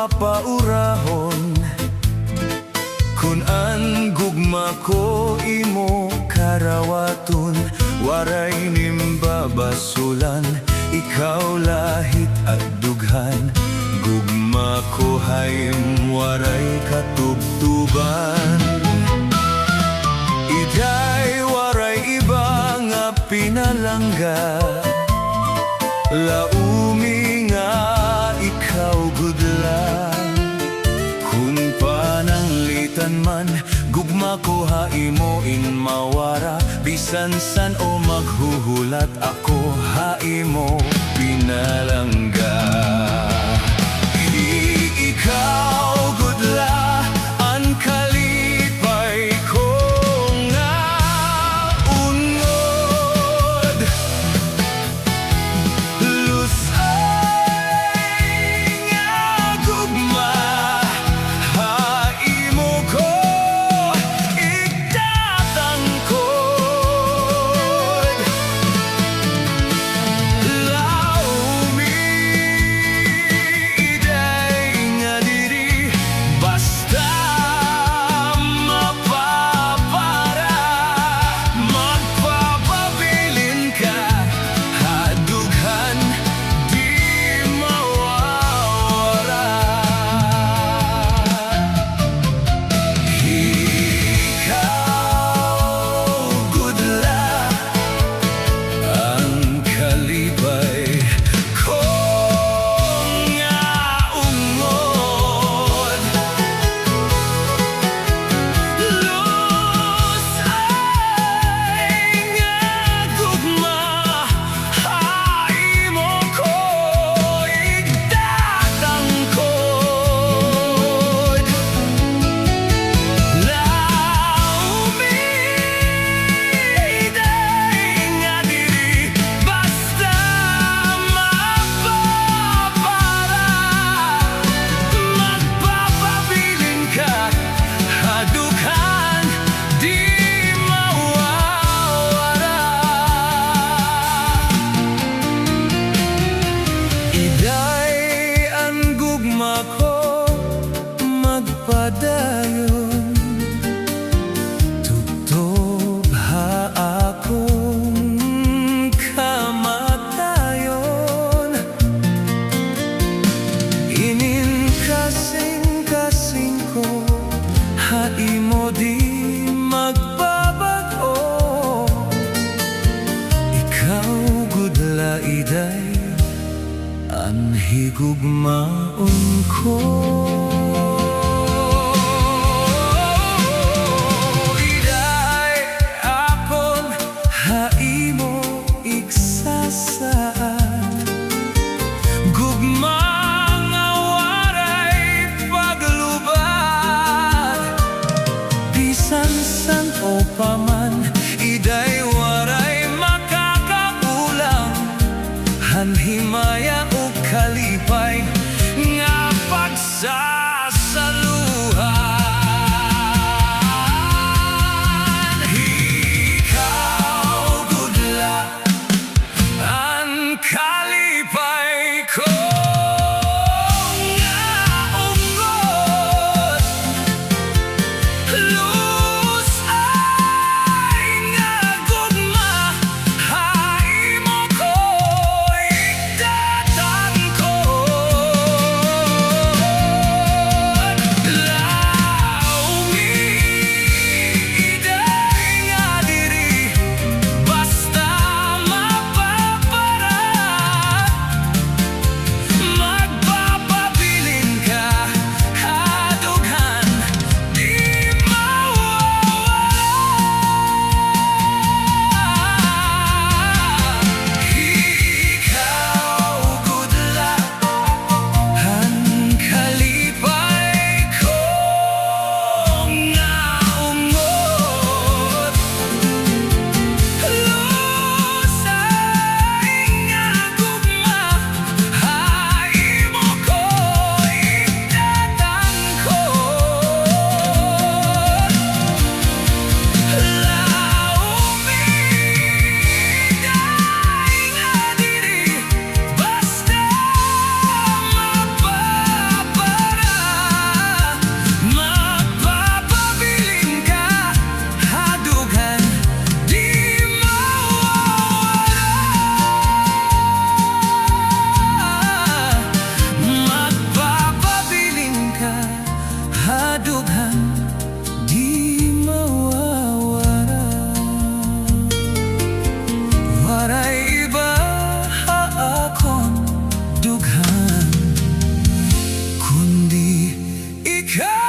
papaurahon kun an gugma ko imo karawaton. Waray nimbabasulan, ikaw lahit at dughan. Gugma ko hayim waray katubtuban. Iday waray iba nga pinalangga, laumi nga ikaw gudla. Kun pananglitan man, gugma ko haimo in mawara. Bisan san o maghuhulat ako, haimo pinalangga. Ikaw gudla, ang kalipay ko nga ungod. Lusay nga gugma, haimo ko igtatangkod. Laumi iday nga diri, basta mapapara. Magpapabilin ka, hadughan di mawawara. Ikaw gudla, ang kalipay ko nga ungod. Lusay nga gugma, haimo ko igtatangkod. Laumi iday nga diri, basta mapapara. Magpapabilin ka, hadughan di mawawara. Iday ang gugma ko magpadayon, tubtob ha akong kamatayon. Inin kasing ko, haimo di magbabago. Ikaw gudla iday, ang higugmaon ko. Iday akon haimo iksasaad, gugma nga waray paglubad. Bisan san o paman, iday waray makakakulang. Hanhimaya o kalipay nga pagsa Ikaw